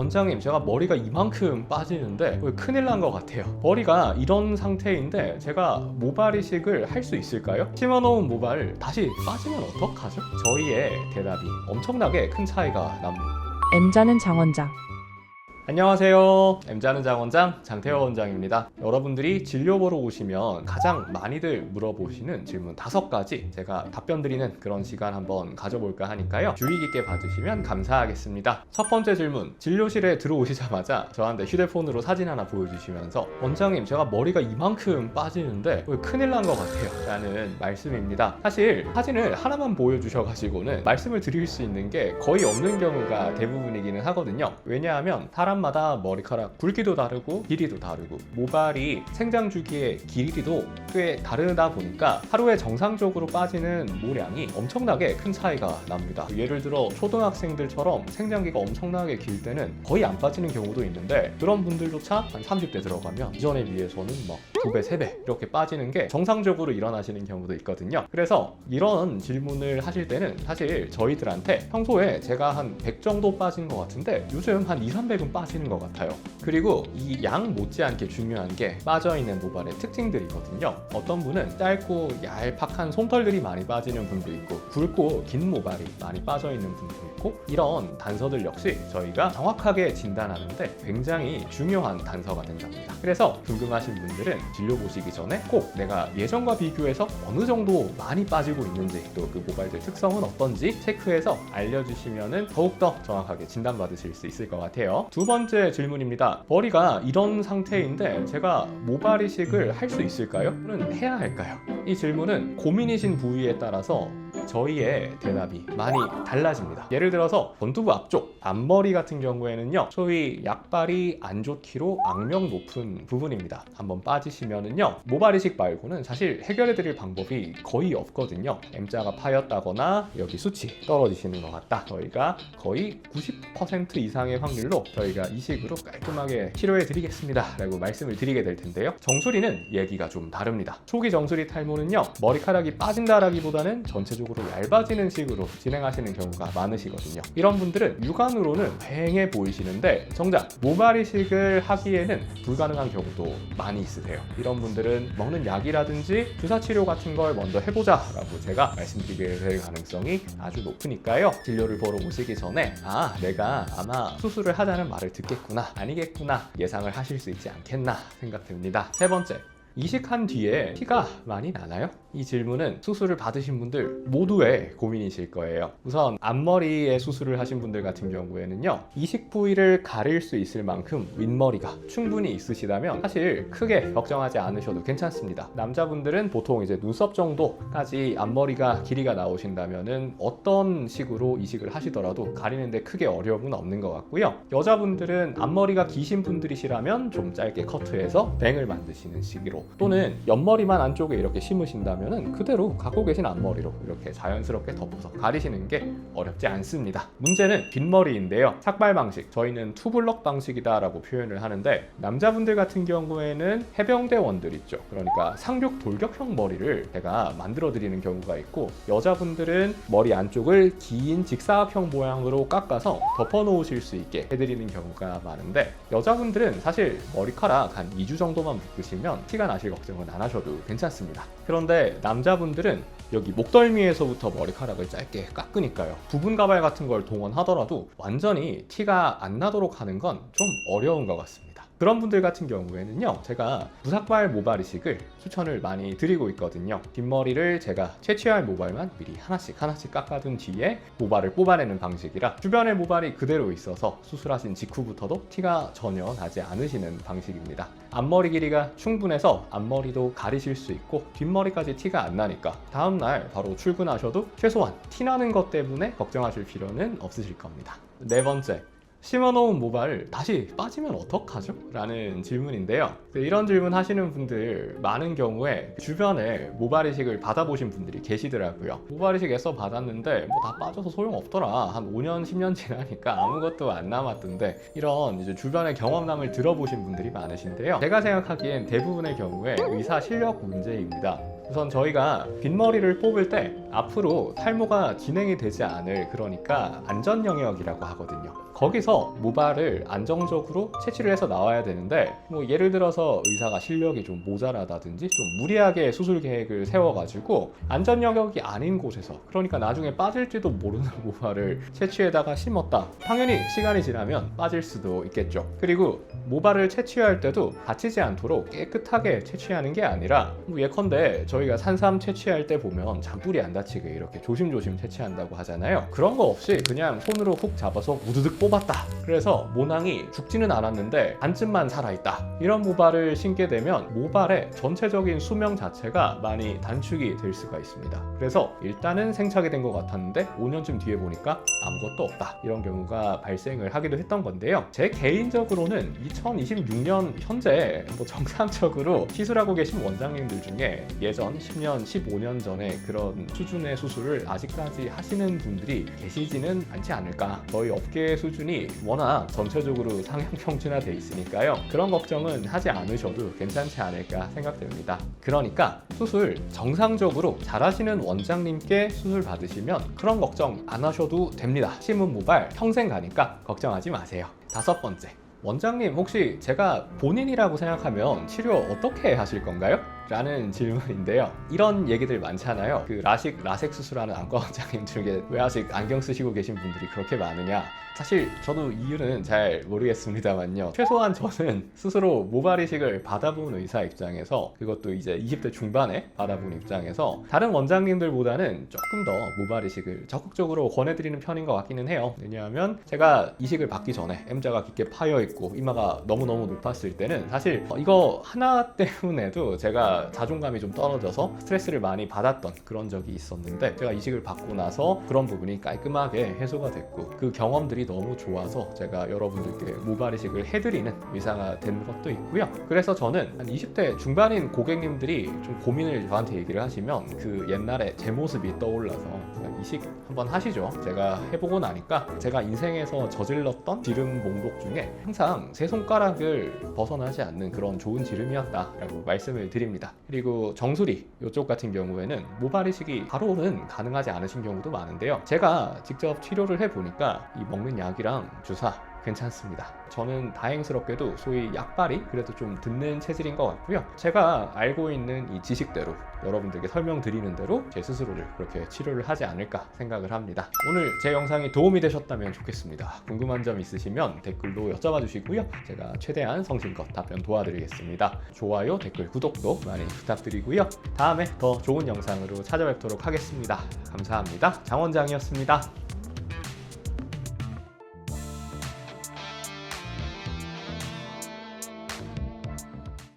원장님, 제가 머리가 이만큼 빠지는데 왜 큰일 난 것 같아요. 머리가 이런 상태인데 제가 모발 이식을 할 수 있을까요? 심어놓은 모발 다시 빠지면 어떡하죠? 저희의 대답이 엄청나게 큰 차이가 납니다. M자는 장원장. 안녕하세요. M자는 장원장 장태호 원장입니다. 여러분들이 진료 보러 오시면 가장 많이들 물어보시는 질문 5가지 제가 답변 드리는 그런 시간 한번 가져볼까 하니까요. 주의 깊게 봐주시면 감사하겠습니다. 첫 번째 질문, 진료실에 들어오시자마자 저한테 휴대폰으로 사진 하나 보여주시면서 원장님, 제가 머리가 이만큼 빠지는데 왜 큰일 난 것 같아요 라는 말씀입니다. 사실 사진을 하나만 보여주셔가지고는 말씀을 드릴 수 있는 게 거의 없는 경우가 대부분이기는 하거든요. 왜냐하면 사람마다 머리카락 굵기도 다르고 길이도 다르고 모발이 생장 주기의 길이도 꽤 다르다 보니까 하루에 정상적으로 빠지는 모량이 엄청나게 큰 차이가 납니다. 예를 들어 초등학생들처럼 생장기가 엄청나게 길 때는 거의 안 빠지는 경우도 있는데 그런 분들조차 한 30대 들어가면 이전에 비해서는 막 2배, 3배 이렇게 빠지는 게 정상적으로 일어나시는 경우도 있거든요. 그래서 이런 질문을 하실 때는 사실 저희들한테 평소에 제가 한 100 정도 빠진 것 같은데 요즘 한 2, 300은 빠지는 것 같아요. 그리고 이 양 못지않게 중요한 게 빠져있는 모발의 특징들이거든요. 어떤 분은 짧고 얄팍한 솜털들이 많이 빠지는 분도 있고 굵고 긴 모발이 많이 빠져있는 분도 있고 이런 단서들 역시 저희가 정확하게 진단하는데 굉장히 중요한 단서가 된답니다. 그래서 궁금하신 분들은 진료 보시기 전에 꼭 내가 예전과 비교해서 어느 정도 많이 빠지고 있는지 또 그 모발들 특성은 어떤지 체크해서 알려주시면 더욱더 정확하게 진단받으실 수 있을 것 같아요. 두 번째 질문입니다. 머리가 이런 상태인데 제가 모발 이식을 할 수 있을까요? 또는 해야 할까요? 이 질문은 고민이신 부위에 따라서 저희의 대답이 많이 달라집니다. 예를 들어서 전두부 앞쪽 앞머리 같은 경우에는요, 소위 약발이 안 좋기로 악명 높은 부분입니다. 한번 빠지시면은요, 모발 이식 말고는 사실 해결해 드릴 방법이 거의 없거든요. M자가 파였다거나 여기 수치 떨어지시는 것 같다, 저희가 거의 90% 이상의 확률로 저희가 이식으로 깔끔하게 치료해 드리겠습니다 라고 말씀을 드리게 될 텐데요. 정수리는 얘기가 좀 다릅니다. 초기 정수리 탈모는요, 머리카락이 빠진다라기보다는 전체적으로 얇아지는 식으로 진행하시는 경우가 많으시거든요. 이런 분들은 육안으로는 휑해 보이시는데 정작 모발 이식을 하기에는 불가능한 경우도 많이 있으세요. 이런 분들은 먹는 약이라든지 주사 치료 같은 걸 먼저 해보자 라고 제가 말씀드리게 될 가능성이 아주 높으니까요. 진료를 보러 오시기 전에 내가 아마 수술을 하자는 말을 듣겠구나, 아니겠구나 예상을 하실 수 있지 않겠나 생각됩니다. 세 번째, 이식한 뒤에 티가 많이 나나요? 이 질문은 수술을 받으신 분들 모두의 고민이실 거예요. 우선 앞머리에 수술을 하신 분들 같은 경우에는요, 이식 부위를 가릴 수 있을 만큼 윗머리가 충분히 있으시다면 사실 크게 걱정하지 않으셔도 괜찮습니다. 남자분들은 보통 이제 눈썹 정도까지 앞머리가 길이가 나오신다면은 어떤 식으로 이식을 하시더라도 가리는데 크게 어려움은 없는 것 같고요. 여자분들은 앞머리가 기신 분들이시라면 좀 짧게 커트해서 뱅을 만드시는 식으로, 또는 옆머리만 안쪽에 이렇게 심으신다면 그대로 갖고 계신 앞머리로 이렇게 자연스럽게 덮어서 가리시는 게 어렵지 않습니다. 문제는 뒷머리인데요. 삭발 방식, 저희는 투블럭 방식이다 라고 표현을 하는데, 남자분들 같은 경우에는 해병대 원들 있죠. 그러니까 상륙 돌격형 머리를 제가 만들어 드리는 경우가 있고, 여자분들은 머리 안쪽을 긴 직사각형 모양으로 깎아서 덮어 놓으실 수 있게 해드리는 경우가 많은데, 여자분들은 사실 머리카락 한 2주 정도만 묶으시면 티가 나실 걱정은 안 하셔도 괜찮습니다. 그런데 남자분들은 여기 목덜미에서부터 머리카락을 짧게 깎으니까요, 부분 가발 같은 걸 동원하더라도 완전히 티가 안 나도록 하는 건 좀 어려운 것 같습니다. 그런 분들 같은 경우에는요, 제가 무삭발 모발 이식을 추천을 많이 드리고 있거든요. 뒷머리를 제가 채취할 모발만 미리 하나씩 깎아둔 뒤에 모발을 뽑아내는 방식이라 주변의 모발이 그대로 있어서 수술하신 직후부터도 티가 전혀 나지 않으시는 방식입니다. 앞머리 길이가 충분해서 앞머리도 가리실 수 있고 뒷머리까지 티가 안 나니까 다음날 바로 출근하셔도 최소한 티나는 것 때문에 걱정하실 필요는 없으실 겁니다. 네 번째, 심어놓은 모발 다시 빠지면 어떡하죠? 라는 질문인데요. 이런 질문 하시는 분들 많은 경우에 주변에 모발 이식을 받아보신 분들이 계시더라고요. 모발 이식 애써 받았는데 뭐 다 빠져서 소용없더라, 한 5년 10년 지나니까 아무것도 안 남았던데, 이런 이제 주변의 경험담을 들어보신 분들이 많으신데요. 제가 생각하기엔 대부분의 경우에 의사 실력 문제입니다. 우선 저희가 뒷머리를 뽑을 때 앞으로 탈모가 진행이 되지 않을, 그러니까 안전 영역이라고 하거든요. 거기서 모발을 안정적으로 채취를 해서 나와야 되는데 뭐 예를 들어서 의사가 실력이 좀 모자라다든지 좀 무리하게 수술 계획을 세워가지고 안전 영역이 아닌 곳에서, 그러니까 나중에 빠질지도 모르는 모발을 채취에다가 심었다. 당연히 시간이 지나면 빠질 수도 있겠죠. 그리고 모발을 채취할 때도 다치지 않도록 깨끗하게 채취하는 게 아니라 뭐 예컨대 저희가 산삼 채취할 때 보면 잔뿌리 안 다치게 이렇게 조심조심 채취한다고 하잖아요. 그런 거 없이 그냥 손으로 훅 잡아서 우드득 뽑았다. 그래서 모낭이 죽지는 않았는데 반쯤만 살아있다. 이런 모발을 심게 되면 모발의 전체적인 수명 자체가 많이 단축이 될 수가 있습니다. 그래서 일단은 생착이 된 것 같았는데 5년쯤 뒤에 보니까 아무것도 없다. 이런 경우가 발생을 하기도 했던 건데요. 제 개인적으로는 2026년 현재 뭐 정상적으로 시술하고 계신 원장님들 중에 예전 10년, 15년 전에 그런 수준의 수술을 아직까지 하시는 분들이 계시지는 않지 않을까. 저희 업계 수준이 워낙 전체적으로 상향 평준화돼 있으니까요. 그런 걱정은 하지 않으셔도 괜찮지 않을까 생각됩니다. 그러니까 수술 정상적으로 잘하시는 원장님께 수술 받으시면 그런 걱정 안 하셔도 됩니다. 심은 모발 평생 가니까 걱정하지 마세요. 5번째, 원장님 혹시 제가 본인이라고 생각하면 치료 어떻게 하실 건가요? 라는 질문인데요. 이런 얘기들 많잖아요. 그 라섹 수술하는 안과 원장님 중에 왜 아직 안경 쓰시고 계신 분들이 그렇게 많으냐. 사실 저도 이유는 잘 모르겠습니다만요. 최소한 저는 스스로 모발 이식을 받아본 의사 입장에서, 그것도 이제 20대 중반에 받아본 입장에서 다른 원장님들보다는 조금 더 모발 이식을 적극적으로 권해드리는 편인 것 같기는 해요. 왜냐하면 제가 이식을 받기 전에 M자가 깊게 파여있고 이마가 너무너무 높았을 때는 사실 이거 하나 때문에도 제가 자존감이 좀 떨어져서 스트레스를 많이 받았던 그런 적이 있었는데, 제가 이식을 받고 나서 그런 부분이 깔끔하게 해소가 됐고 그 경험들이 너무 좋아서 제가 여러분들께 모발 이식을 해드리는 의사가 된 것도 있고요. 그래서 저는 한 20대 중반인 고객님들이 좀 고민을 저한테 얘기를 하시면 그 옛날에 제 모습이 떠올라서 이식 한번 하시죠. 제가 해보고 나니까 제가 인생에서 저질렀던 지름 목록 중에 항상 세 손가락을 벗어나지 않는 그런 좋은 지름이었다라고 말씀을 드립니다. 그리고 정수리 이쪽 같은 경우에는 모발 이식이 바로는 가능하지 않으신 경우도 많은데요. 제가 직접 치료를 해보니까 이 먹는 약이랑 주사 괜찮습니다. 저는 다행스럽게도 소위 약발이 그래도 좀 듣는 체질인 것 같고요. 제가 알고 있는 이 지식대로 여러분들께 설명드리는 대로 제 스스로를 그렇게 치료를 하지 않을까 생각을 합니다. 오늘 제 영상이 도움이 되셨다면 좋겠습니다. 궁금한 점 있으시면 댓글로 여쭤봐 주시고요. 제가 최대한 성심껏 답변 도와드리겠습니다. 좋아요, 댓글, 구독도 많이 부탁드리고요. 다음에 더 좋은 영상으로 찾아뵙도록 하겠습니다. 감사합니다. 장 원장이었습니다.